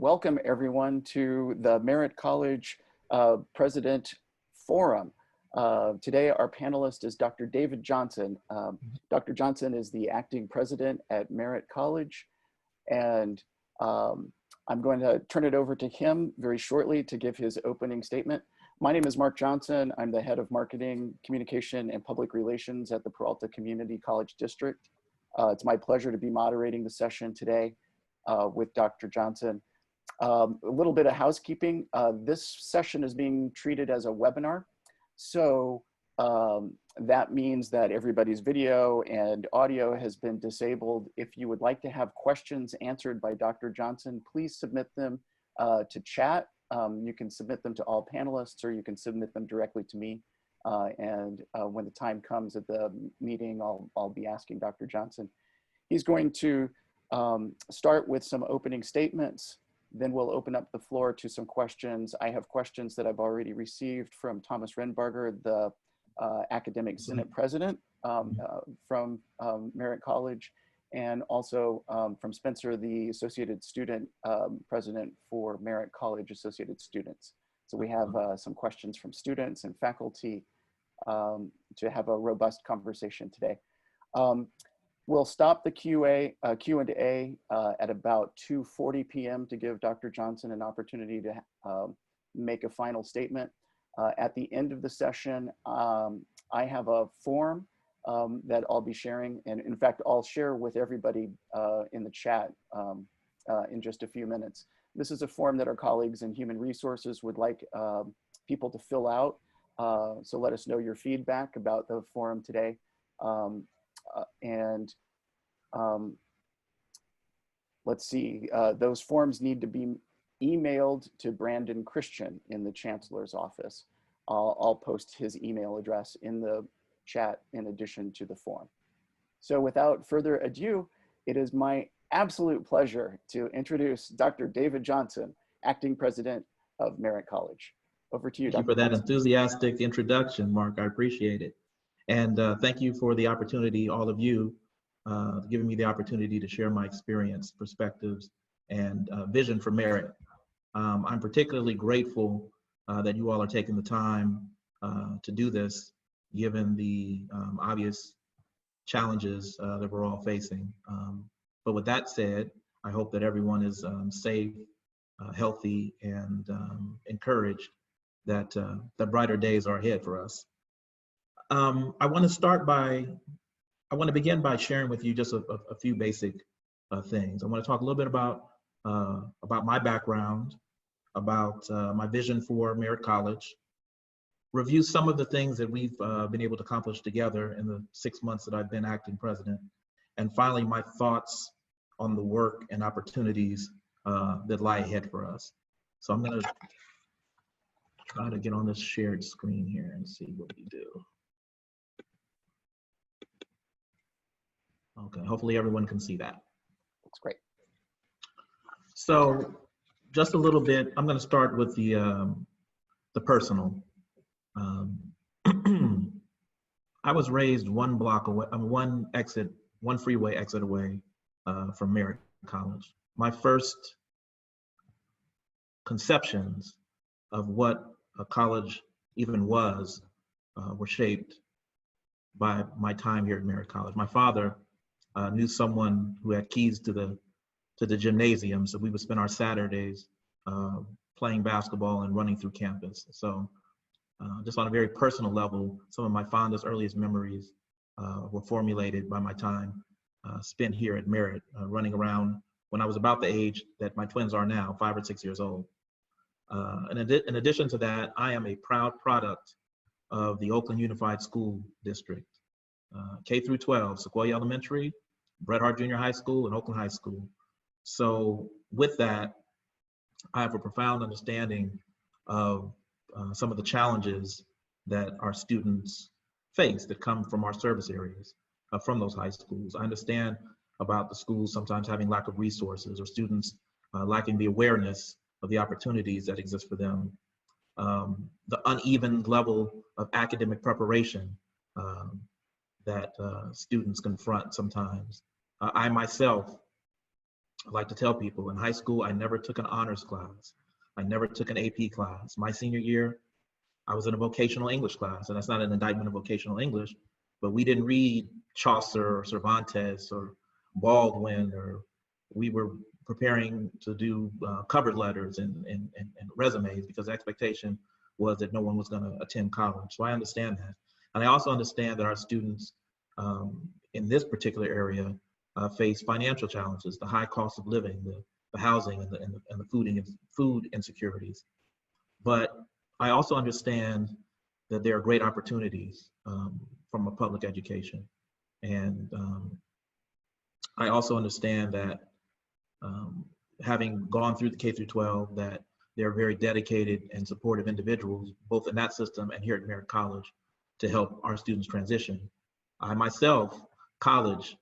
welcome everyone to the Merritt College President Forum. Today our panelist is Dr. David Johnson. Dr. Johnson is the acting president at Merritt College, and I'm going to turn it over to him very shortly to give his opening statement. My name is Mark Johnson. I'm the head of marketing, communication, and public relations at the Peralta Community College District. It's my pleasure to be moderating the session today with Dr. Johnson. A little bit of housekeeping. This session is being treated as a webinar. So that means that everybody's video and audio has been disabled. If you would like to have questions answered by Dr. Johnson, please submit them to chat. You can submit them to all panelists, or you can submit them directly to me. When the time comes at the meeting, I'll be asking Dr. Johnson. He's going to start with some opening statements. Then we'll open up the floor to some questions. I have questions that I've already received from Thomas Renbarger, the academic senate president from Merritt College, and also from Spencer, the associated student president for Merritt College Associated Students. So we have some questions from students and faculty to have a robust conversation today. We'll stop the Q&A at about 2:40 p.m. to give Dr. Johnson an opportunity to make a final statement. At the end of the session, I have a form that I'll be sharing, and in fact, I'll share with everybody in the chat in just a few minutes. This is a form that our colleagues in Human Resources would like people to fill out. So let us know your feedback about the forum today. Let's see, those forms need to be emailed to Brandon Christian in the Chancellor's office. I'll post his email address in the chat in addition to the form. So without further ado, it is my absolute pleasure to introduce Dr. David Johnson, acting president of Merritt College. Over to you, Dr. Thank you for that Johnson. enthusiastic introduction, Mark. I appreciate it. And thank you for the opportunity, all of you, giving me the opportunity to share my experience, perspectives, and vision for Merritt. I'm particularly grateful that you all are taking the time to do this, given the obvious challenges that we're all facing. But with that said, I hope that everyone is safe, healthy, and encouraged that brighter days are ahead for us. I want to begin by sharing with you just a few basic things. I want to talk a little bit about my background, about my vision for Merritt College, review some of the things that we've been able to accomplish together in the 6 months that I've been acting president, and finally, my thoughts on the work and opportunities that lie ahead for us. So I'm going to try to get on this shared screen here and see what we do. Okay, hopefully everyone can see that. That's great. So just a little bit, I'm going to start with the personal. I was raised one block away, one freeway exit away from Merritt College. My first conceptions of what a college even was were shaped by my time here at Merritt College. My father knew someone who had keys to the gymnasium, so we would spend our Saturdays playing basketball and running through campus. So just on a very personal level, some of my fondest, earliest memories were formulated by my time spent here at Merritt, running around when I was about the age that my twins are now, 5 or 6 years old. In addition to that, I am a proud product of the Oakland Unified School District, K through 12, Sequoia Elementary, Bret Harte Junior High School, and Oakland High School. So with that, I have a profound understanding of some of the challenges that our students face that come from our service areas, from those high schools. I understand about the schools sometimes having lack of resources, or students lacking the awareness of the opportunities that exist for them. The uneven level of academic preparation that students confront sometimes. I myself I like to tell people in high school, I never took an honors class. I never took an AP class. My senior year, I was in a vocational English class, and that's not an indictment of vocational English, but we didn't read Chaucer or Cervantes or Baldwin, or we were preparing to do cover letters and resumes because the expectation was that no one was going to attend college. So I understand that. And I also understand that our students in this particular area face financial challenges, the high cost of living, the housing, and the food insecurities. But I also understand that there are great opportunities from a public education. And I also understand that having gone through the K through 12, that they're very dedicated and supportive individuals, both in that system and here at Merritt College, to help our students transition. I myself, college,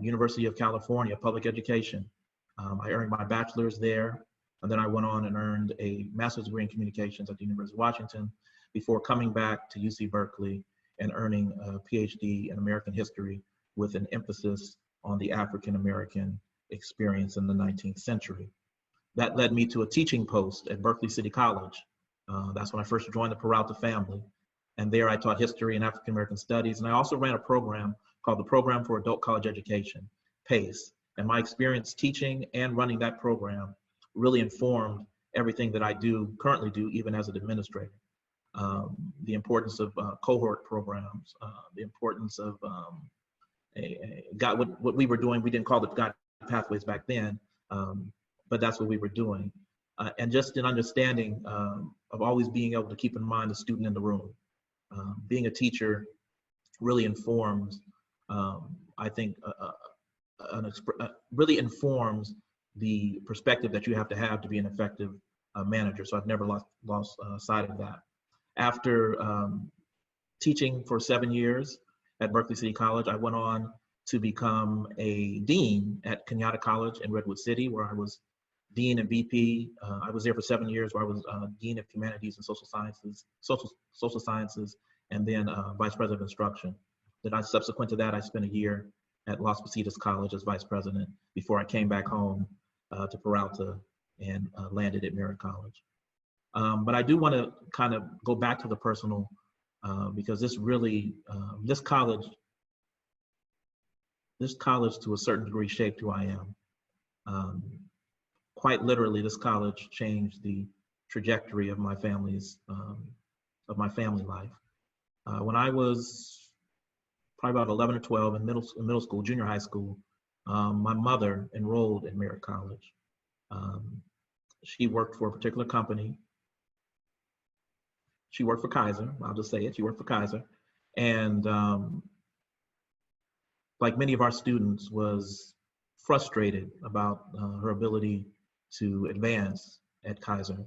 University of California, public education. I earned my bachelor's there, and then I went on and earned a master's degree in communications at the University of Washington before coming back to UC Berkeley and earning a PhD in American history with an emphasis on the African American experience in the 19th century. That led me to a teaching post at Berkeley City College. That's when I first joined the Peralta family. And there I taught history and African American studies. And I also ran a program called the Program for Adult College Education, PACE. And my experience teaching and running that program really informed everything that I currently do, even as an administrator. The importance of cohort programs, the importance of what we were doing. We didn't call it guided pathways back then, but that's what we were doing. And just an understanding of always being able to keep in mind the student in the room. Being a teacher really informs, I think, really informs the perspective that you have to be an effective manager. So I've never lost sight of that. After teaching for 7 years at Berkeley City College, I went on to become a dean at Kenyatta College in Redwood City, where I was dean and VP. I was there for 7 years, where I was dean of humanities and social sciences, and then vice president of instruction. Then subsequent to that, I spent a year at Las Positas College as vice president before I came back home to Peralta and landed at Merritt College. But I do want to kind of go back to the personal because this really, this college to a certain degree shaped who I am. Quite literally, this college changed the trajectory of my family life. When I was probably about 11 or 12 in middle school, junior high school, my mother enrolled at Merritt College. She worked for a particular company. She worked for Kaiser, I'll just say it, she worked for Kaiser. And like many of our students, was frustrated about her ability to advance at Kaiser.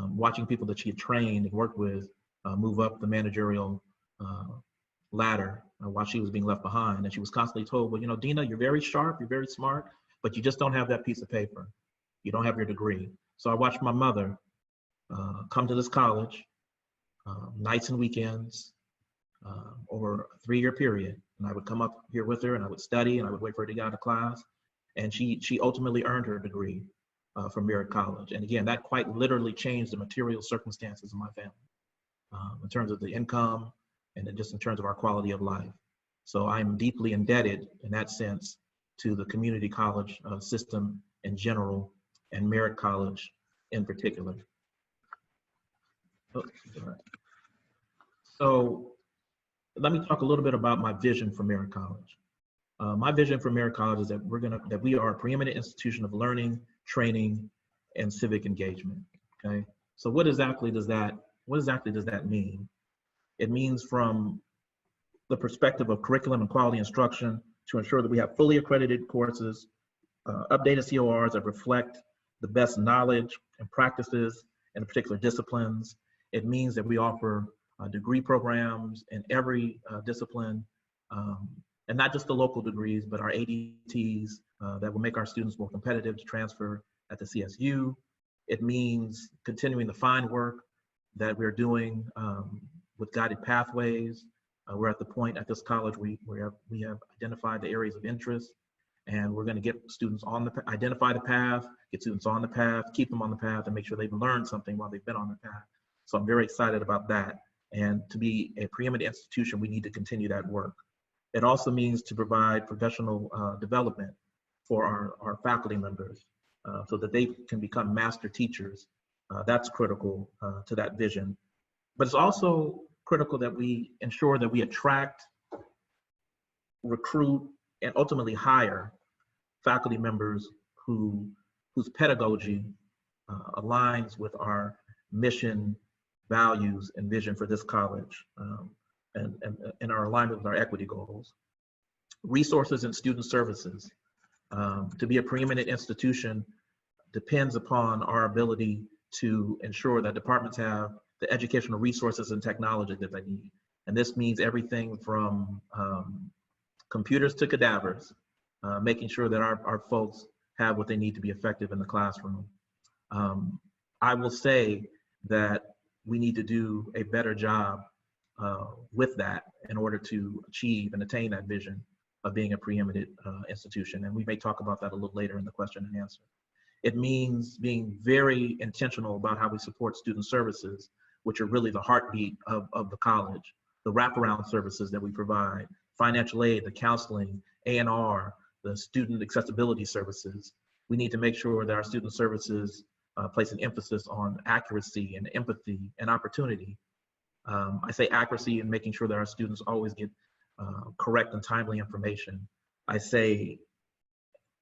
Watching people that she had trained and worked with move up the managerial ladder while she was being left behind. And she was constantly told, well, you know, Dina, you're very sharp, you're very smart, but you just don't have that piece of paper. You don't have your degree. So I watched my mother come to this college nights and weekends over a 3-year period. And I would come up here with her and I would study and I would wait for her to get out of class. And she ultimately earned her degree from Merritt College. And again, that quite literally changed the material circumstances of my family in terms of the income and just in terms of our quality of life. So I'm deeply indebted in that sense to the community college system in general and Merritt College in particular. So let me talk a little bit about my vision for Merritt College. My vision for Merritt College is that we are a preeminent institution of learning, training, and civic engagement. Okay. So what exactly does that mean? It means from the perspective of curriculum and quality instruction to ensure that we have fully accredited courses, updated CORs that reflect the best knowledge and practices in particular disciplines. It means that we offer degree programs in every discipline, and not just the local degrees, but our ADTs that will make our students more competitive to transfer at the CSU. It means continuing the fine work that we're doing with guided pathways. We're at the point at this college we have identified the areas of interest, And we're going to get students on the, identify the path, get students on the path, keep them on the path, and make sure they've learned something while they've been on the path. So I'm very excited about that. And to be a preeminent institution, we need to continue that work. It also means to provide professional development for our faculty members so that they can become master teachers. That's critical to that vision. But it's also critical that we ensure that we attract, recruit, and ultimately hire faculty members whose pedagogy aligns with our mission, values, and vision for this college, and our alignment with our equity goals. Resources and student services. To be a preeminent institution depends upon our ability to ensure that departments have the educational resources and technology that they need. And this means everything from computers to cadavers, making sure that our folks have what they need to be effective in the classroom. I will say that we need to do a better job with that in order to achieve and attain that vision of being a preeminent institution. And we may talk about that a little later in the question and answer. It means being very intentional about how we support student services, which are really the heartbeat of the college, the wraparound services that we provide, financial aid, the counseling, A&R, the student accessibility services. We need to make sure that our student services place an emphasis on accuracy and empathy and opportunity. I say accuracy in making sure that our students always get correct and timely information. I say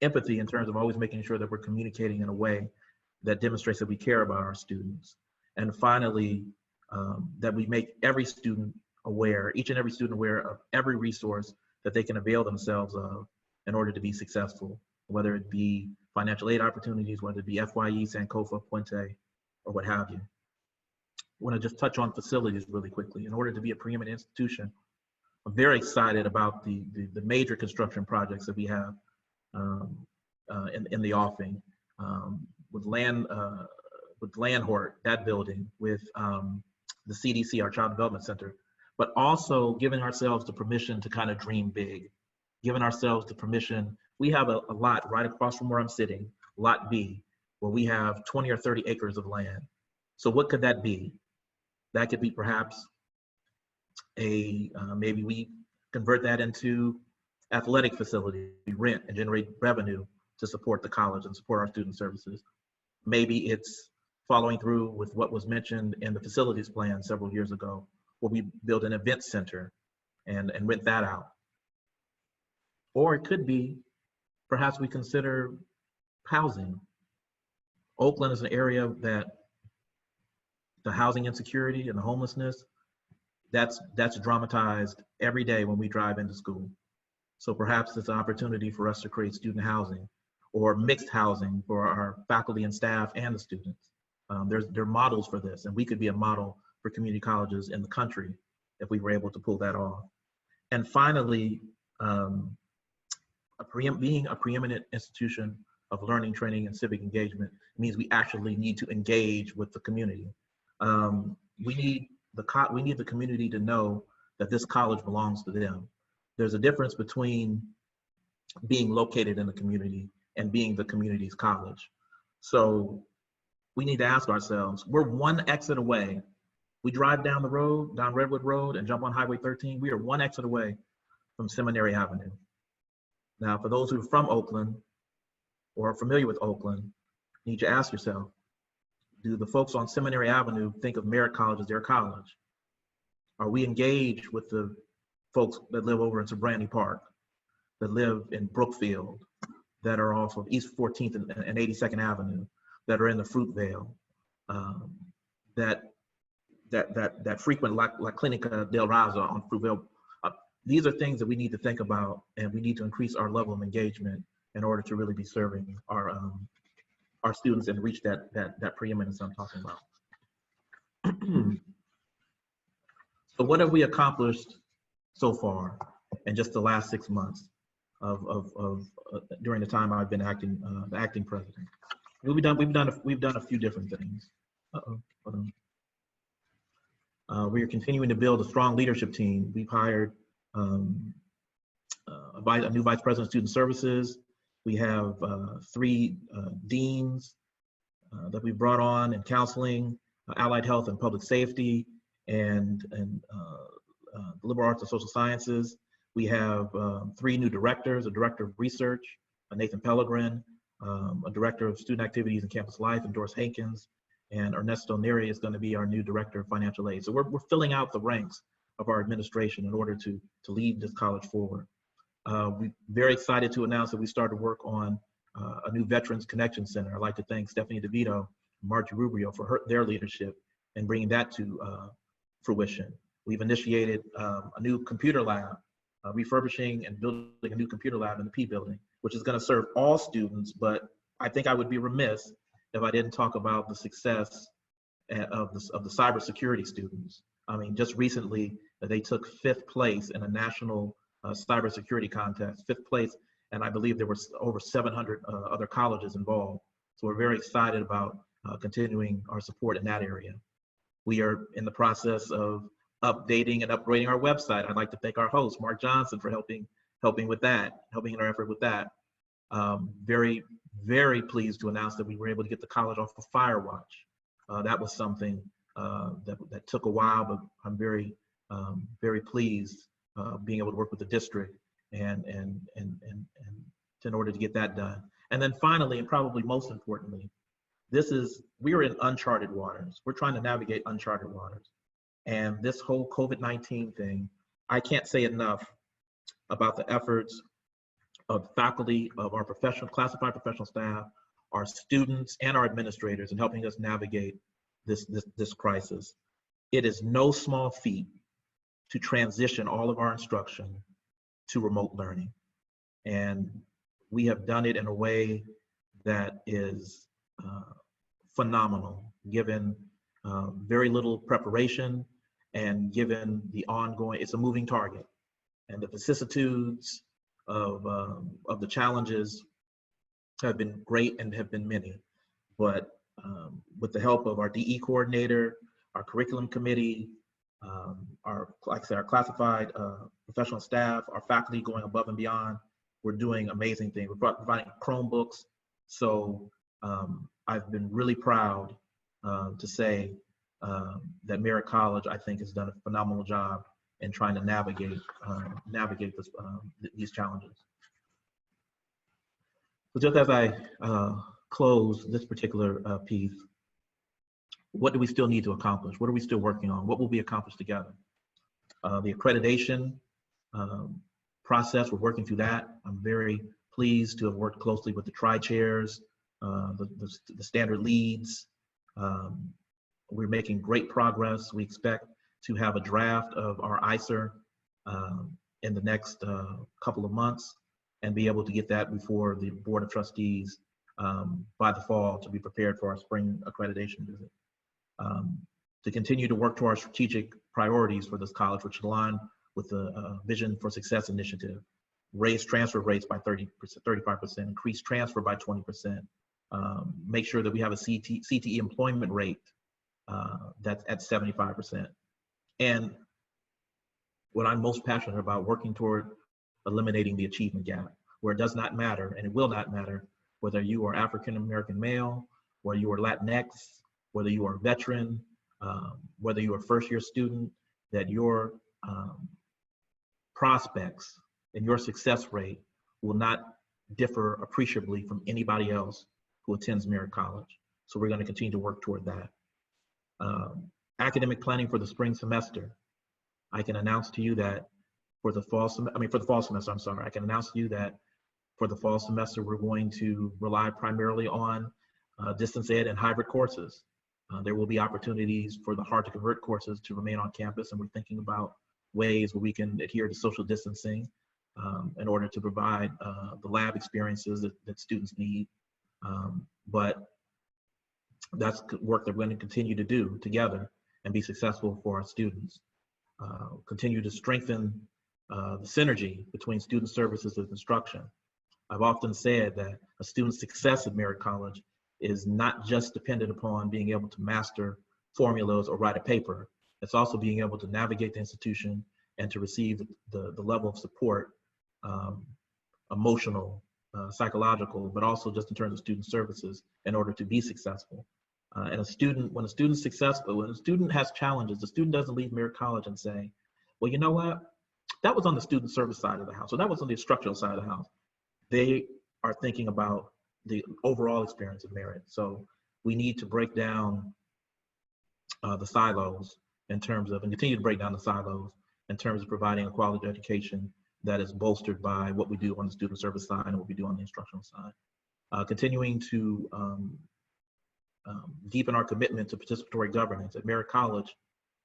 empathy in terms of always making sure that we're communicating in a way that demonstrates that we care about our students. And finally, that we make every student aware, each and every student aware of every resource that they can avail themselves of in order to be successful, whether it be financial aid opportunities, whether it be FYE, Sankofa, Puente, or what have you. I want to just touch on facilities really quickly. In order to be a preeminent institution, I'm very excited about the major construction projects that we have in the offing, with Landhort, that building, with the CDC, our Child Development Center, but also giving ourselves the permission to kind of dream big, giving ourselves the permission. We have a lot right across from where I'm sitting, Lot B, where we have 20 or 30 acres of land. So what could that be? That could be perhaps maybe we convert that into athletic facility, rent and generate revenue to support the college and support our student services. Maybe it's following through with what was mentioned in the facilities plan several years ago, where we build an event center and rent that out. Or it could be, perhaps we consider housing. Oakland is an area that the housing insecurity and the homelessness, that's dramatized every day when we drive into school. So perhaps it's an opportunity for us to create student housing or mixed housing for our faculty and staff and the students. There are models for this, and we could be a model for community colleges in the country if we were able to pull that off. And finally, being a preeminent institution of learning, training, and civic engagement means we actually need to engage with the community. We need the community to know that this college belongs to them. There's a difference between being located in the community and being the community's college. So we need to ask ourselves, we're one exit away. We drive down the road, down Redwood Road, and jump on Highway 13. We are one exit away from Seminary Avenue. Now, for those who are from Oakland or are familiar with Oakland, you need to ask yourself, do the folks on Seminary Avenue think of Merritt College as their college? Are we engaged with the folks that live over in Sobrani Park, that live in Brookfield, that are off of East 14th and 82nd Avenue, that are in the Fruitvale, that frequent La Clinica del Raza on Fruitvale? These are things that we need to think about, and we need to increase our level of engagement in order to really be serving our students and reach that preeminence I'm talking about. So what have we accomplished so far in just the last 6 months during the time I've been the acting president? We've done a few different things. We are continuing to build a strong leadership team. We've hired a new vice president of student services We have 3 deans that we brought on in counseling, allied health and public safety, and liberal arts and social sciences. We have 3 new directors, a director of research, Nathan Pellegrin, a director of student activities and campus life, and Doris Hankins, and Ernesto Neri is going to be our new director of financial aid. So we're filling out the ranks of our administration in order to lead this college forward. We're very excited to announce that we started work on a new Veterans Connection Center. I'd like to thank Stephanie DeVito and Margie Rubio for their leadership in bringing that to fruition. We've initiated a new computer lab, refurbishing and building a new computer lab in the P building, which is going to serve all students, but I think I would be remiss if I didn't talk about the success of the cybersecurity students. I mean, just recently, they took 5th place in a national cybersecurity contest, 5th place, and I believe there were over 700 other colleges involved. So we're very excited about continuing our support in that area. We are in the process of updating and upgrading our website. I'd like to thank our host, Mark Johnson, for helping with that, helping in our effort with that. Very, very pleased to announce that we were able to get the college off of Firewatch. That was something that took a while, but I'm very, very pleased being able to work with the district and in order to get that done. And then finally, and probably most importantly, we are in uncharted waters. We're trying to navigate uncharted waters. And this whole COVID-19 thing, I can't say enough about the efforts of faculty, of our classified professional staff, our students, and our administrators in helping us navigate this crisis. It is no small feat to transition all of our instruction to remote learning. And we have done it in a way that is phenomenal, given very little preparation and given the ongoing, it's a moving target. And the vicissitudes of the challenges have been great and have been many. But with the help of our DE coordinator, our curriculum committee, like I said, our classified professional staff, our faculty going above and beyond, we're doing amazing things. We're providing Chromebooks. So I've been really proud to say that Merritt College, I think, has done a phenomenal job in trying to navigate these challenges. So just as I close this particular piece, what do we still need to accomplish? What are we still working on? What will be accomplished together? The accreditation process, we're working through that. I'm very pleased to have worked closely with the tri-chairs, the standard leads. We're making great progress. We expect to have a draft of our ICER in the next couple of months and be able to get that before the Board of Trustees by the fall to be prepared for our spring accreditation visit. To continue to work to our strategic priorities for this college, which align with the Vision for Success initiative, raise transfer rates by 35%, increase transfer by 20%, make sure that we have a CTE employment rate that's at 75%. And what I'm most passionate about, working toward eliminating the achievement gap, where it does not matter, and it will not matter, whether you are African-American male, whether you are Latinx, whether you are a veteran, whether you are a first-year student, that your prospects and your success rate will not differ appreciably from anybody else who attends Merritt College. So we're going to continue to work toward that. Academic planning for the spring semester. I can announce to you that for the fall semester, I can announce to you that for the fall semester, we're going to rely primarily on distance ed and hybrid courses. There will be opportunities for the hard to convert courses to remain on campus, and we're thinking about ways where we can adhere to social distancing in order to provide the lab experiences that students need. But that's work that we're going to continue to do together and be successful for our students. Continue to strengthen the synergy between student services and instruction. I've often said that a student's success at Merritt College is not just dependent upon being able to master formulas or write a paper. It's also being able to navigate the institution and to receive the level of support, emotional, psychological, but also just in terms of student services in order to be successful. And when a student's successful, when a student has challenges, the student doesn't leave Merritt College and say, well, you know what? That was on the student service side of the house, or that was on the instructional side of the house. They are thinking about the overall experience of Merritt. So we need to break down the silos in terms of, and continue to break down the silos in terms of providing a quality education that is bolstered by what we do on the student service side and what we do on the instructional side. Continuing to deepen our commitment to participatory governance. At Merritt College,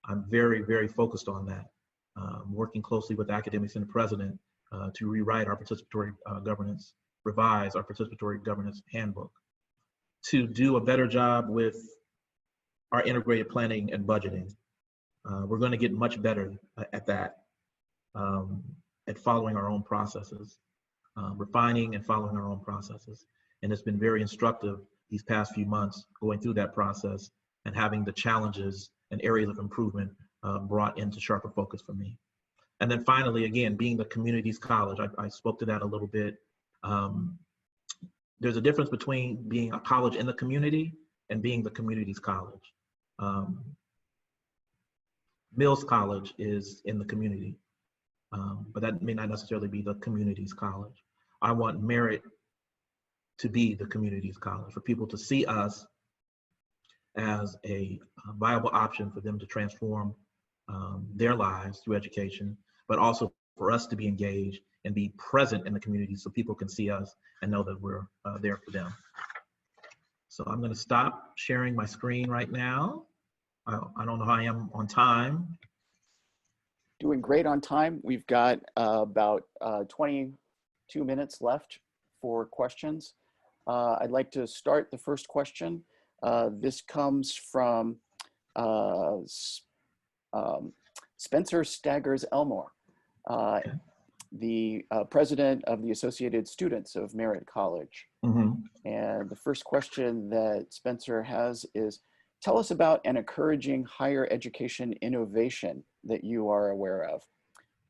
I'm very, very focused on that. Working closely with academics and the president to rewrite our participatory governance, revise our participatory governance handbook, to do a better job with our integrated planning and budgeting. We're going to get much better at that, at following our own processes, refining and following our own processes. And it's been very instructive these past few months going through that process and having the challenges and areas of improvement brought into sharper focus for me. And then finally, again, being the community's college, I spoke to that a little bit. There's a difference between being a college in the community and being the community's college. Mills College is in the community, but that may not necessarily be the community's college. I want Merritt to be the community's college, for people to see us as a viable option for them to transform their lives through education, but also for us to be engaged and be present in the community so people can see us and know that we're there for them. So I'm going to stop sharing my screen right now. I don't know how I am on time. Doing great on time. We've got about 22 minutes left for questions. I'd like to start the first question. This comes from Spencer Staggers Elmore, Okay. the president of the Associated Students of Merritt College. Mm-hmm. And the first question that Spencer has is, tell us about an encouraging higher education innovation that you are aware of.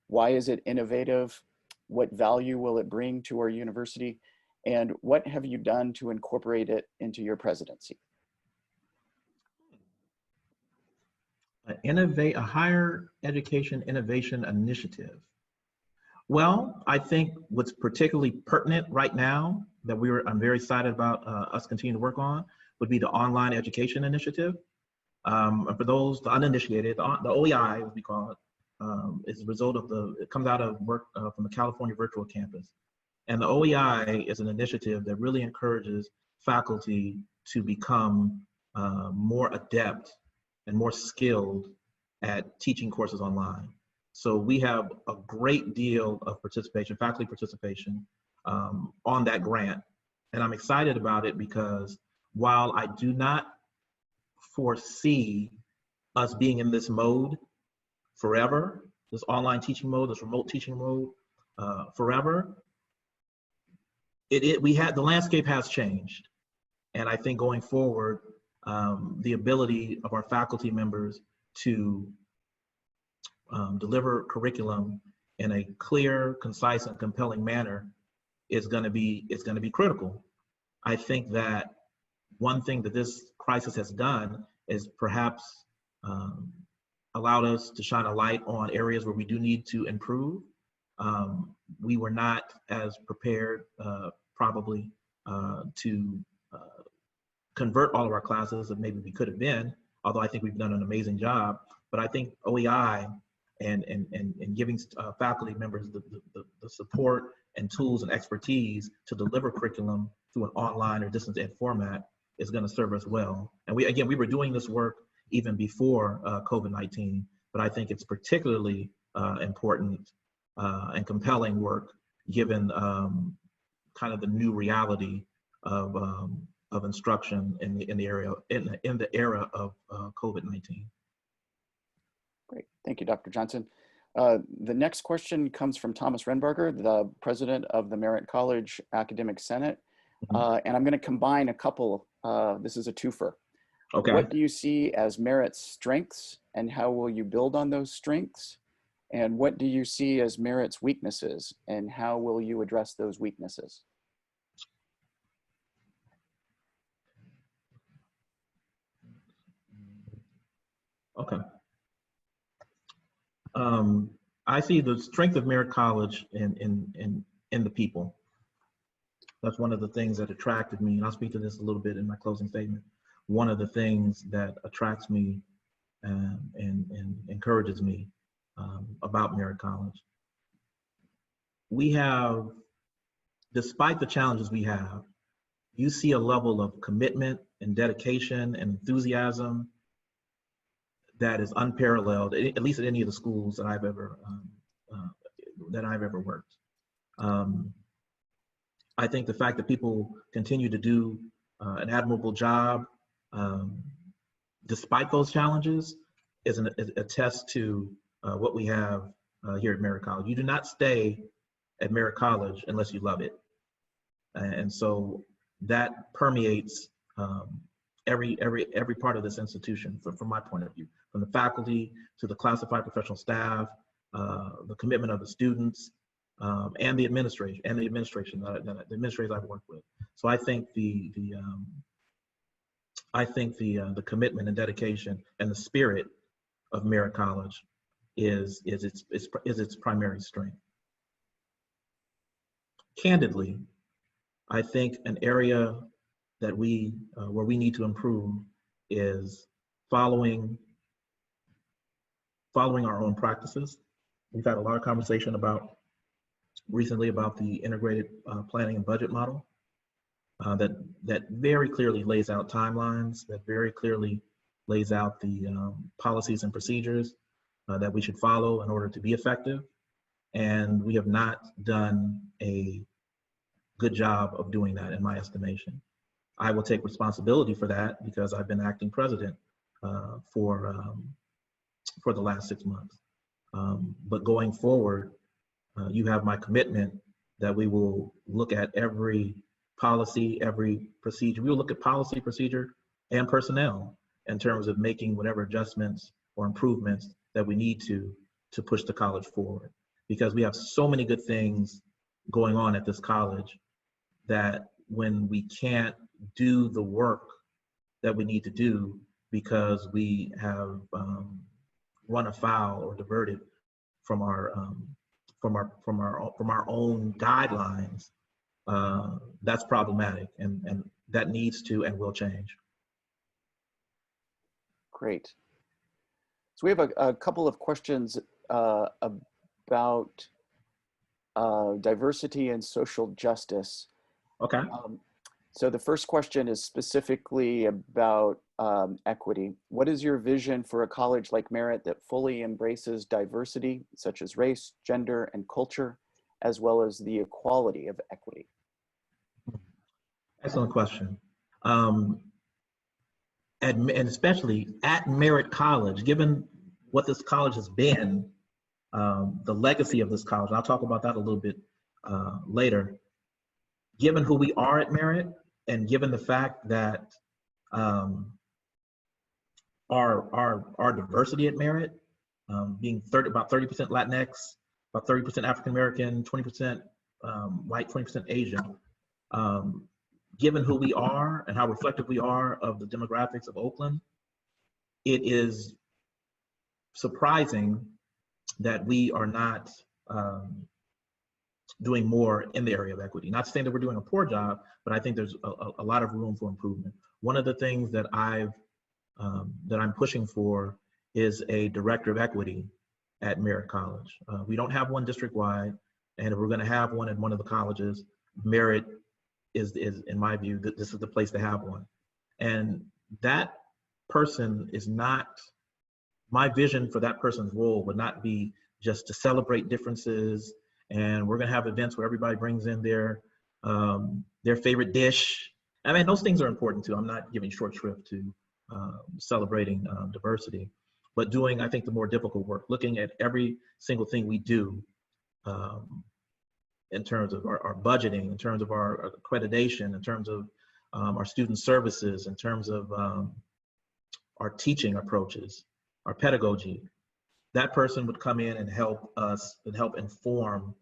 Why is it innovative? What value will it bring to our university? And what have you done to incorporate it into your presidency? Innovate a higher education innovation initiative. Well, I think what's particularly pertinent right now that I'm very excited about us continuing to work on would be the online education initiative. For those, the uninitiated, the OEI, as we call it, is a result of it comes out of work from the California Virtual Campus. And the OEI is an initiative that really encourages faculty to become more adept and more skilled at teaching courses online. So we have a great deal of participation, faculty participation on that grant. And I'm excited about it because while I do not foresee us being in this mode forever, this online teaching mode, this remote teaching mode forever, the landscape has changed. And I think going forward, the ability of our faculty members to deliver curriculum in a clear, concise, and compelling manner is going to be critical. I think that one thing that this crisis has done is perhaps allowed us to shine a light on areas where we do need to improve. We were not as prepared probably to convert all of our classes as maybe we could have been, although I think we've done an amazing job. But I think OEI and giving faculty members the support and tools and expertise to deliver curriculum through an online or distance ed format is going to serve us well. And we were doing this work even before COVID-19, but I think it's particularly important and compelling work given kind of the new reality of instruction in the era of COVID-19. Great, thank you, Dr. Johnson. The next question comes from Thomas Renbarger, the president of the Merritt College Academic Senate. And I'm going to combine a couple, this is a twofer. Okay. What do you see as Merritt's strengths and how will you build on those strengths? And what do you see as Merritt's weaknesses and how will you address those weaknesses? Okay. I see the strength of Merritt College in the people. That's one of the things that attracted me, and I'll speak to this a little bit in my closing statement. One of the things that attracts me and encourages me about Merritt College. We have, despite the challenges we have, you see a level of commitment and dedication and enthusiasm that is unparalleled, at least at any of the schools that I've ever worked. I think the fact that people continue to do an admirable job despite those challenges is a test to what we have here at Merritt College. You do not stay at Merritt College unless you love it. And so that permeates every part of this institution from my point of view, from the faculty to the classified professional staff, the commitment of the students, and the administration the administrators I've worked with. So I think the commitment and dedication and the spirit of Merritt College is its primary strength. Candidly, I think an area that where we need to improve is following our own practices. We've had a lot of conversation recently about the integrated planning and budget model that very clearly lays out timelines, that very clearly lays out the policies and procedures that we should follow in order to be effective. And we have not done a good job of doing that, in my estimation. I will take responsibility for that because I've been acting president for the last 6 months. But going forward, you have my commitment that we will look at every policy, every procedure. We will look at policy, procedure, and personnel in terms of making whatever adjustments or improvements that we need to push the college forward. Because we have so many good things going on at this college that when we can't do the work that we need to do because we have run afoul or diverted from our own guidelines, that's problematic, and that needs to and will change. Great. So we have a couple of questions about diversity and social justice. Okay. So the first question is specifically about equity. What is your vision for a college like Merritt that fully embraces diversity, such as race, gender, and culture, as well as the equality of equity? Excellent question. And especially at Merritt College, given what this college has been, the legacy of this college, and I'll talk about that a little bit later. Given who we are at Merritt, and given the fact that our diversity at Merritt, being about 30% Latinx, about 30% African American, 20% white, 20% Asian, given who we are and how reflective we are of the demographics of Oakland, it is surprising that we are not doing more in the area of equity. Not saying that we're doing a poor job, but I think there's a lot of room for improvement. One of the things that I'm pushing for is a director of equity at Merritt College. We don't have one district-wide, and if we're going to have one at one of the colleges, Merritt is in my view, that this is the place to have one. And that person is not, my vision for that person's role would not be just to celebrate differences, and we're gonna have events where everybody brings in their favorite dish. I mean, those things are important too. I'm not giving short shrift to celebrating diversity, but doing, I think, the more difficult work, looking at every single thing we do in terms of our budgeting, in terms of our accreditation, in terms of our student services, in terms of our teaching approaches, our pedagogy. That person would come in and help us and help inform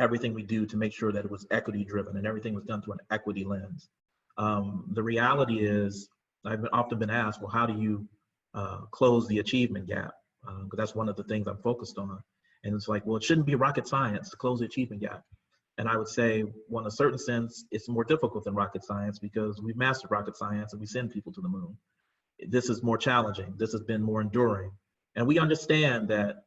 everything we do to make sure that it was equity driven and everything was done through an equity lens. The reality is, I've often been asked, well, how do you close the achievement gap, because that's one of the things I'm focused on. And it's like, well, it shouldn't be rocket science to close the achievement gap. And I would say, well, in a certain sense, it's more difficult than rocket science because we've mastered rocket science and we send people to the moon. This is more challenging. This has been more enduring. And we understand that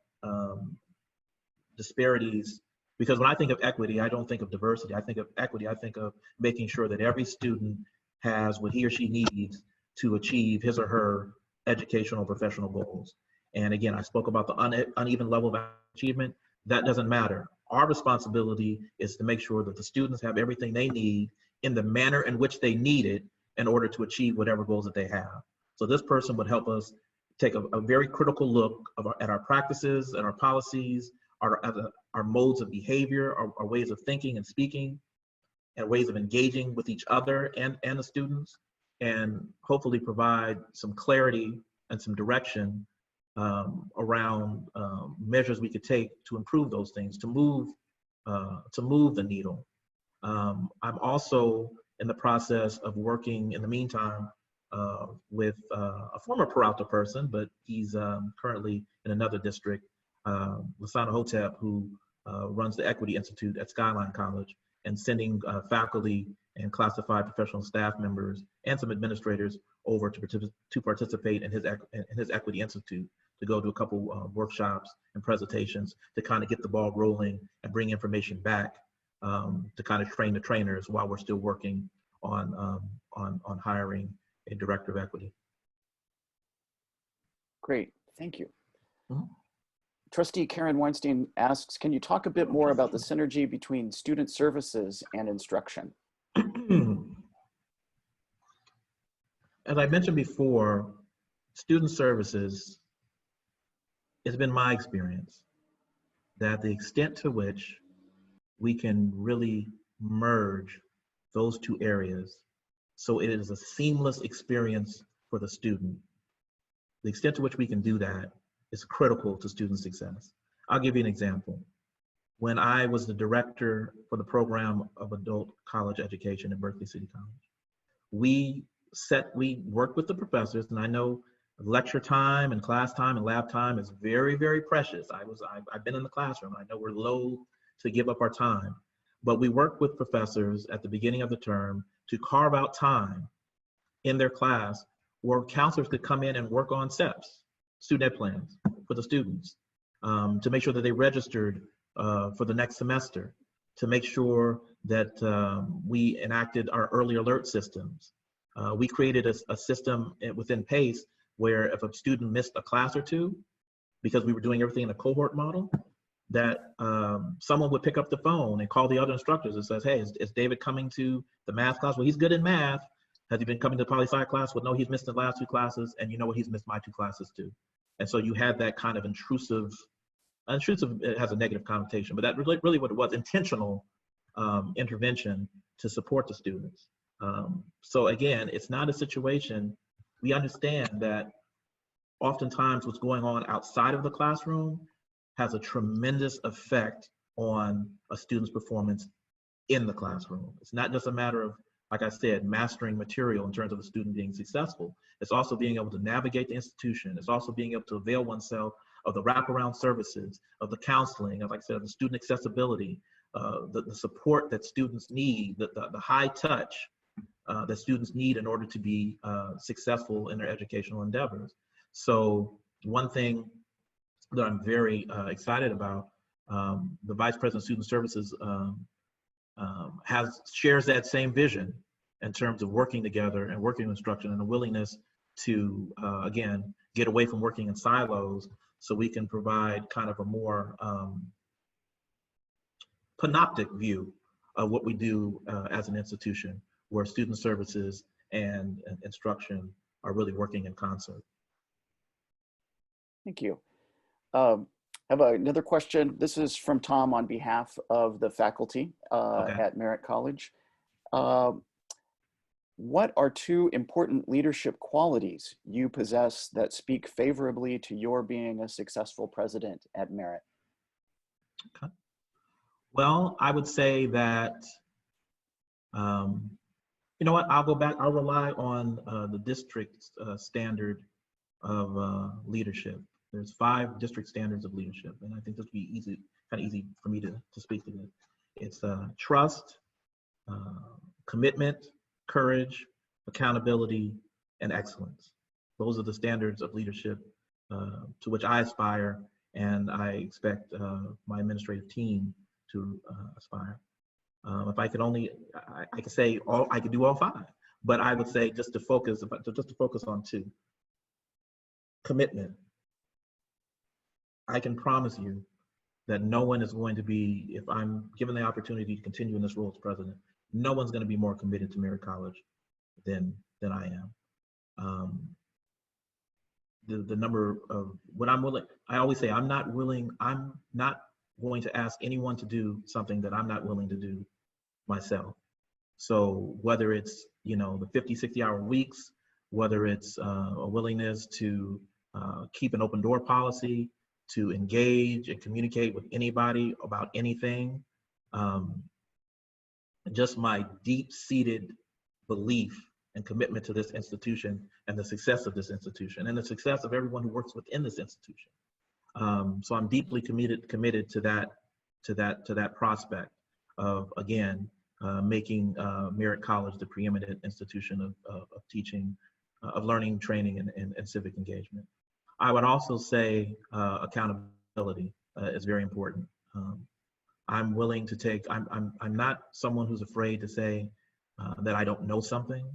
disparities, because when I think of equity, I don't think of diversity. I think of equity. I think of making sure that every student has what he or she needs to achieve his or her educational professional goals. And again, I spoke about the uneven level of achievement. That doesn't matter. Our responsibility is to make sure that the students have everything they need in the manner in which they need it in order to achieve whatever goals that they have. So this person would help us take a very critical look at our practices and our policies, our modes of behavior, our ways of thinking and speaking, and ways of engaging with each other and the students, and hopefully provide some clarity and some direction around measures we could take to improve those things, to move the needle. I'm also in the process of working in the meantime with a former Peralta person, but he's currently in another district, Lasana Hotep, who runs the Equity Institute at Skyline College, and sending faculty and classified professional staff members and some administrators over to participate in his Equity Institute, to go to a couple workshops and presentations to kind of get the ball rolling and bring information back to kind of train the trainers while we're still working on hiring a director of equity. Great, thank you. Mm-hmm. Trustee Karen Weinstein asks, can you talk a bit more about the synergy between student services and instruction? As I mentioned before, student services, it's been my experience that the extent to which we can really merge those two areas so it is a seamless experience for the student, the extent to which we can do that is critical to student success. I'll give you an example. When I was the director for the program of adult college education at Berkeley City College, we worked with the professors, and I know lecture time and class time and lab time is very, very precious. I've been in the classroom. I know we're loath to give up our time, but we worked with professors at the beginning of the term to carve out time in their class where counselors could come in and work on SEPs, student ed plans for the students, to make sure that they registered for the next semester, to make sure that we enacted our early alert systems. We created a system within PACE where if a student missed a class or two, because we were doing everything in a cohort model, that someone would pick up the phone and call the other instructors and says, hey, is David coming to the math class? Well, he's good in math. Has he been coming to the poli-sci class? Well, no, he's missed the last two classes, and you know what, he's missed my two classes too. And so you had that kind of intrusive, it has a negative connotation, but that really what it was, intentional intervention to support the students. So again, it's not a situation, we understand that oftentimes what's going on outside of the classroom has a tremendous effect on a student's performance in the classroom. It's not just a matter of, like I said, mastering material in terms of the student being successful. It's also being able to navigate the institution. It's also being able to avail oneself of the wraparound services, of the counseling, like I said, the student accessibility, the support that students need, the high touch that students need in order to be successful in their educational endeavors. So one thing that I'm very excited about, the Vice President of Student Services shares that same vision in terms of working together and working with instruction, and a willingness to, again, get away from working in silos so we can provide kind of a more panoptic view of what we do as an institution, where student services and instruction are really working in concert. Thank you. I have another question. This is from Tom on behalf of the faculty at Merritt College. What are two important leadership qualities you possess that speak favorably to your being a successful president at Merritt? Okay. Well, I would say that, you know what, I'll go back, I'll rely on the district standard leadership. There's 5 district standards of leadership, and I think this would be kind of easy for me to speak to this. It's trust, commitment, courage, accountability, and excellence. Those are the standards of leadership to which I aspire, and I expect my administrative team to aspire. If I could only, I could say I could do all 5, but I would say just to focus on 2. Commitment. I can promise you that no one is going to be, if I'm given the opportunity to continue in this role as president, no one's going to be more committed to Merritt College than I am. The number of what I'm willing, I always say I'm not going to ask anyone to do something that I'm not willing to do myself. So whether it's, the 50, 60-hour weeks, whether it's a willingness to keep an open door policy, to engage and communicate with anybody about anything, just my deep-seated belief and commitment to this institution and the success of this institution and the success of everyone who works within this institution. So I'm deeply committed to that prospect of, again, making Merritt College the preeminent institution of teaching, of learning, training, and civic engagement. I would also say accountability is very important. I'm willing to take, I'm not someone who's afraid to say that I don't know something,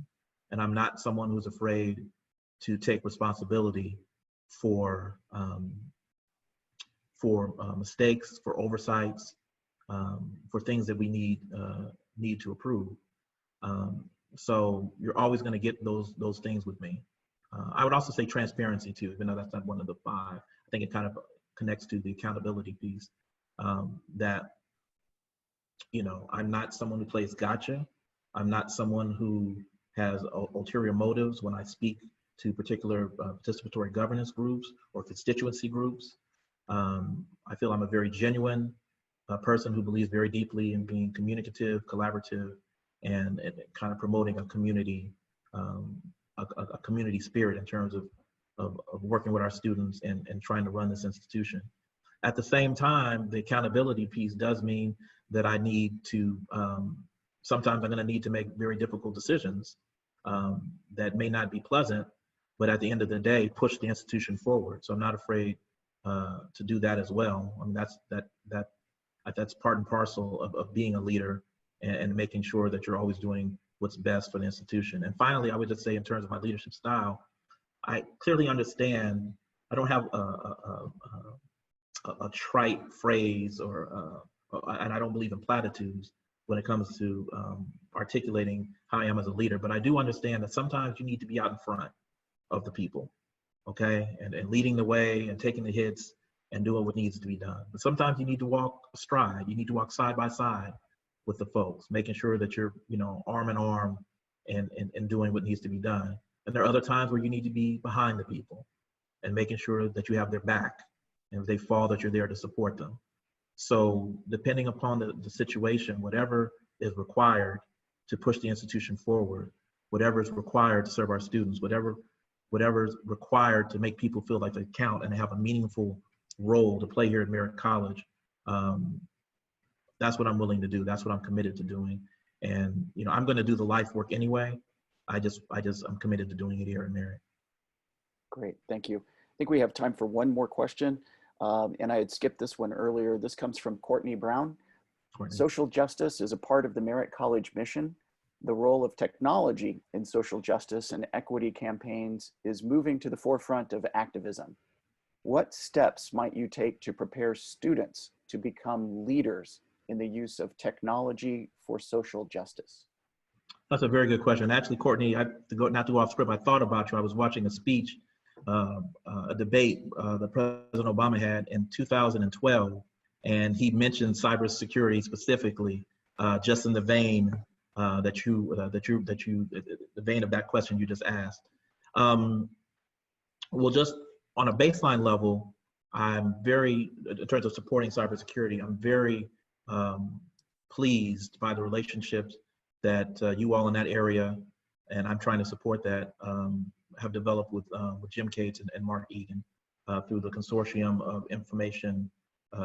and I'm not someone who's afraid to take responsibility for mistakes, for oversights, for things that we need to approve. So you're always going to get those things with me. I would also say transparency too, even though that's not one of the 5. I think it kind of connects to the accountability piece. That, I'm not someone who plays gotcha. I'm not someone who has ulterior motives when I speak to particular participatory governance groups or constituency groups. I feel I'm a very genuine person who believes very deeply in being communicative, collaborative, and kind of promoting a community spirit in terms of working with our students and trying to run this institution. At the same time, the accountability piece does mean that I need to, sometimes I'm going to need to make very difficult decisions that may not be pleasant, but at the end of the day, push the institution forward. So I'm not afraid to do that as well. I mean, that's part and parcel of being a leader and making sure that you're always doing what's best for the institution. And finally, I would just say in terms of my leadership style, I clearly understand, I don't have a trite phrase and I don't believe in platitudes when it comes to articulating how I am as a leader, but I do understand that sometimes you need to be out in front of the people, okay? And leading the way and taking the hits and doing what needs to be done. But sometimes you need to walk astride, you need to walk side by side with the folks, making sure that you're, arm in arm and doing what needs to be done. And there are other times where you need to be behind the people and making sure that you have their back. And if they fall, that you're there to support them. So depending upon the situation, whatever is required to push the institution forward, whatever is required to serve our students, whatever is required to make people feel like they count and have a meaningful role to play here at Merritt College, that's what I'm willing to do. That's what I'm committed to doing. And I'm going to do the life work anyway. I'm committed to doing it here at Merritt. Great, thank you. I think we have time for one more question. And I had skipped this one earlier. This comes from Courtney Brown. Courtney. Social justice is a part of the Merritt College mission. The role of technology in social justice and equity campaigns is moving to the forefront of activism. What steps might you take to prepare students to become leaders in the use of technology for social justice? That's a very good question. Actually, Courtney, not to go off script, I thought about you. I was watching a speech, a debate that President Obama had in 2012, and he mentioned cybersecurity specifically, just in the vein the vein of that question you just asked. Well, just on a baseline level, I'm very, in terms of supporting cybersecurity, I'm very pleased by the relationships that you all in that area, and I'm trying to support that, have developed with Jim Cates and Mark Egan through the Consortium of Information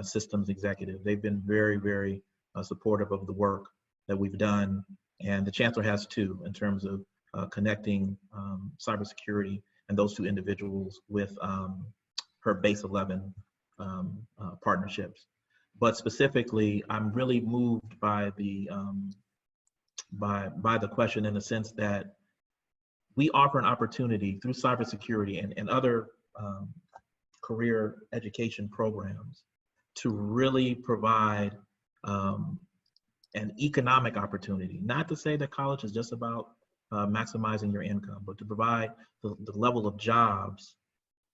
Systems Executive. They've been very, very supportive of the work that we've done, and the Chancellor has too, in terms of connecting cybersecurity and those two individuals with her Base 11 partnerships. But specifically, I'm really moved by the question, in the sense that we offer an opportunity through cybersecurity and other career education programs to really provide an economic opportunity. Not to say that college is just about maximizing your income, but to provide the level of jobs,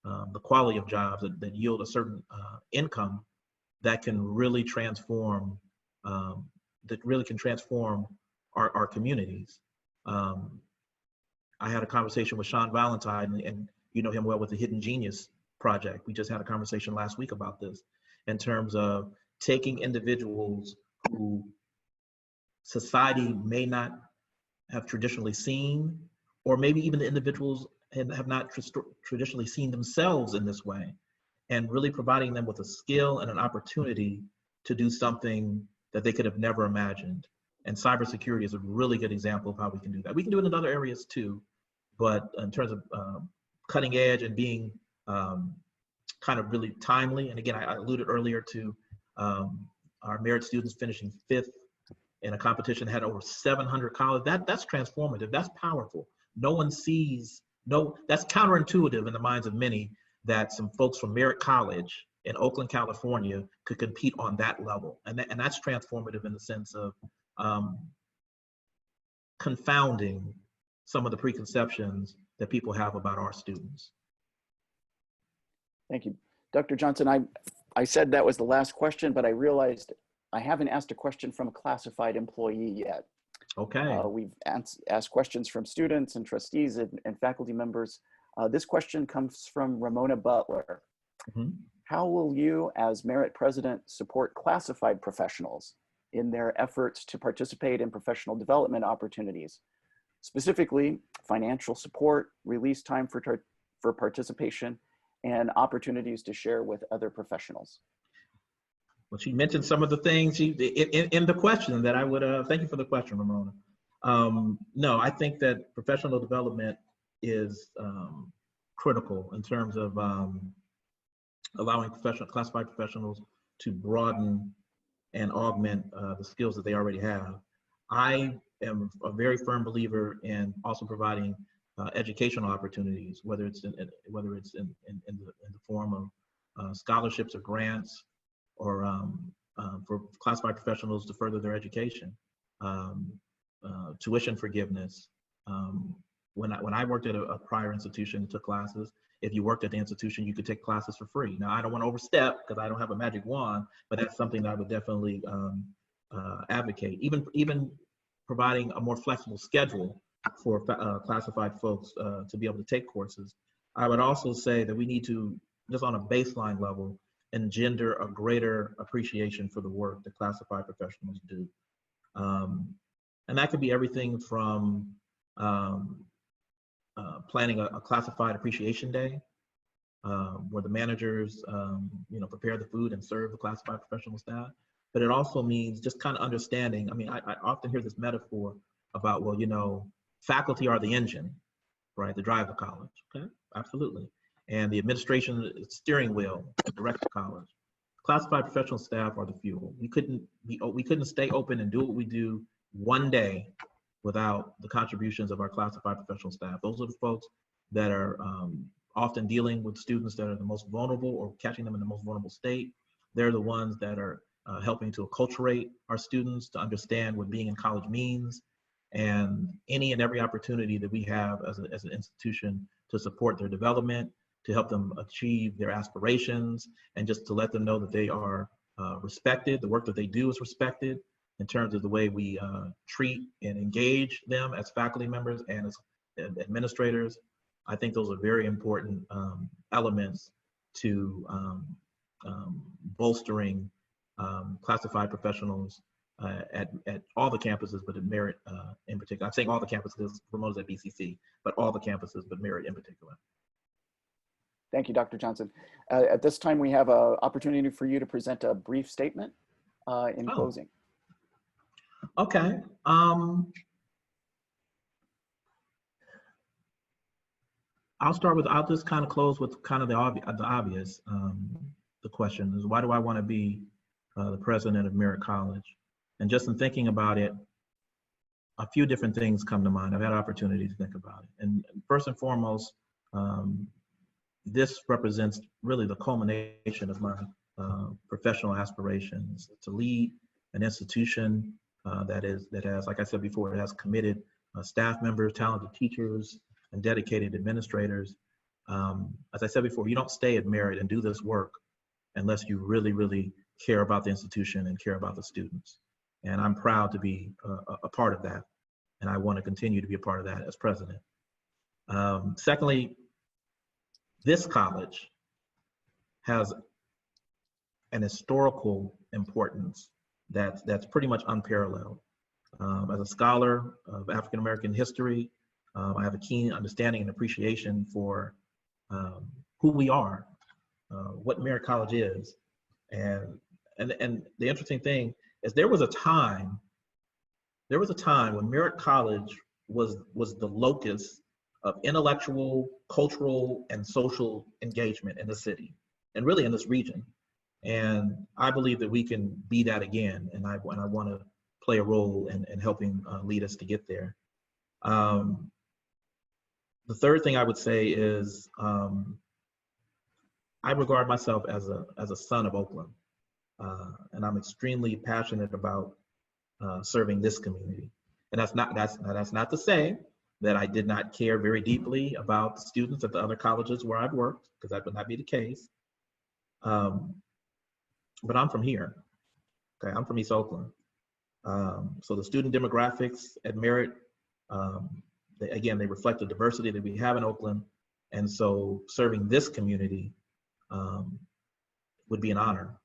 the quality of jobs that yield a certain income that can really transform, our communities. I had a conversation with Sean Valentine, and you know him well with the Hidden Genius Project. We just had a conversation last week about this, in terms of taking individuals who society may not have traditionally seen, or maybe even the individuals have not traditionally seen themselves in this way, and really providing them with a skill and an opportunity to do something that they could have never imagined. And cybersecurity is a really good example of how we can do that. We can do it in other areas too, but in terms of cutting edge and being kind of really timely. And again, I alluded earlier to our Merritt students finishing 5th in a competition that had over 700 colleges. That's transformative, that's powerful. No one sees, that's counterintuitive in the minds of many, that some folks from Merritt College in Oakland, California could compete on that level. And that's transformative in the sense of confounding some of the preconceptions that people have about our students. Thank you. Dr. Johnson, I said that was the last question, but I realized I haven't asked a question from a classified employee yet. Okay. We've asked questions from students and trustees and faculty members. This question comes from Ramona Butler. Mm-hmm. How will you, as Merritt President, support classified professionals in their efforts to participate in professional development opportunities? Specifically, financial support, release time for participation, and opportunities to share with other professionals. Well, she mentioned some of the things in the question that I would, thank you for the question, Ramona. No, I think that professional development is critical in terms of allowing classified professionals to broaden and augment the skills that they already have. I am a very firm believer in also providing educational opportunities, whether it's in the form of scholarships or grants, or for classified professionals to further their education, tuition forgiveness. When I worked at a prior institution and took classes, if you worked at the institution, you could take classes for free. Now, I don't want to overstep because I don't have a magic wand, but that's something that I would definitely advocate. Even providing a more flexible schedule for classified folks to be able to take courses. I would also say that we need to, just on a baseline level, engender a greater appreciation for the work that classified professionals do. And that could be everything from planning a classified appreciation day, where the managers prepare the food and serve the classified professional staff. But it also means just kind of understanding. I mean, I often hear this metaphor about, well, faculty are the engine, right, to drive the college. Okay, absolutely. And the administration, steering wheel, to direct the college. Classified professional staff are the fuel. We couldn't stay open and do what we do one day without the contributions of our classified professional staff. Those are the folks that are often dealing with students that are the most vulnerable or catching them in the most vulnerable state. They're the ones that are helping to acculturate our students to understand what being in college means, and any and every opportunity that we have as an institution to support their development, to help them achieve their aspirations, and just to let them know that they are respected. The work that they do is respected in terms of the way we treat and engage them as faculty members and as administrators. I think those are very important elements to bolstering classified professionals at all the campuses, but at Merritt in particular. I'm saying all the campuses, Ramona's at BCC, but all the campuses, but Merritt in particular. Thank you, Dr. Johnson. At this time, we have an opportunity for you to present a brief statement in closing. Okay. I'll just kind of close with kind of the obvious. The question is, why do I want to be the president of Merritt College? And just in thinking about it, a few different things come to mind. I've had opportunity to think about it. And first and foremost, this represents really the culmination of my professional aspirations to lead an institution that has, like I said before, it has committed staff members, talented teachers, and dedicated administrators. As I said before, you don't stay at Merritt and do this work unless you really, really care about the institution and care about the students. And I'm proud to be a part of that. And I want to continue to be a part of that as president. Secondly, this college has an historical importance that's pretty much unparalleled. As a scholar of African-American history, I have a keen understanding and appreciation for who we are, what Merritt College is. And the interesting thing is there was a time when Merritt College was the locus of intellectual, cultural, and social engagement in the city, and really in this region. And I believe that we can be that again, and I want to play a role in helping lead us to get there. The third thing I would say is I regard myself as a son of Oakland, and I'm extremely passionate about serving this community. And that's not to say that I did not care very deeply about the students at the other colleges where I've worked, because that would not be the case. But I'm from here. Okay, I'm from East Oakland. So the student demographics at Merritt, they reflect the diversity that we have in Oakland. And so serving this community would be an honor.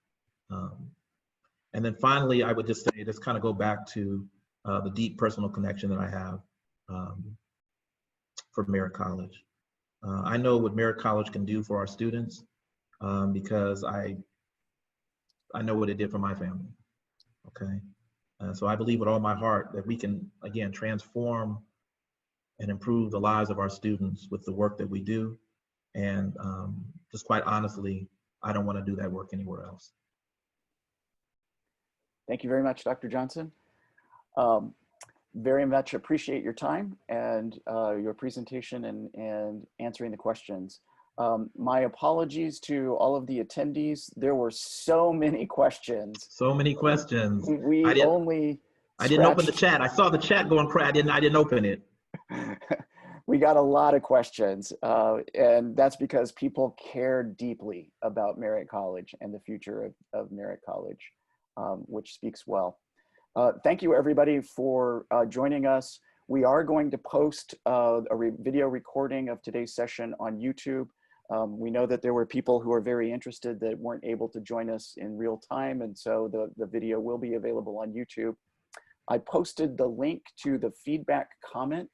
And then finally, I would just say, just kind of go back to the deep personal connection that I have for Merritt College. I know what Merritt College can do for our students because I know what it did for my family, okay? So I believe with all my heart that we can, again, transform and improve the lives of our students with the work that we do. And just quite honestly, I don't want to do that work anywhere else. Thank you very much, Dr. Johnson. Very much appreciate your time and your presentation and answering the questions. My apologies to all of the attendees. There were so many questions. So many questions. I didn't open the chat. I saw the chat going crazy. I didn't open it. We got a lot of questions, and that's because people care deeply about Merritt College and the future of Merritt College, which speaks well. Thank you, everybody, for joining us. We are going to post a video recording of today's session on YouTube. We know that there were people who are very interested that weren't able to join us in real time, and so the video will be available on YouTube. I posted the link to the feedback comment.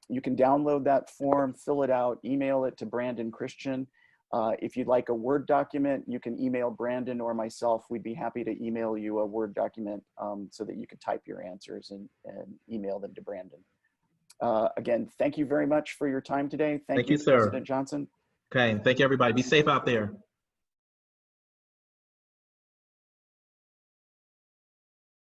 You can download that form, fill it out, email it to Brandon Christian. If you'd like a Word document, you can email Brandon or myself. We'd be happy to email you a Word document so that you can type your answers and email them to Brandon. Again, thank you very much for your time today. Thank you, sir. President Johnson. Okay, thank you, everybody. Be safe out there.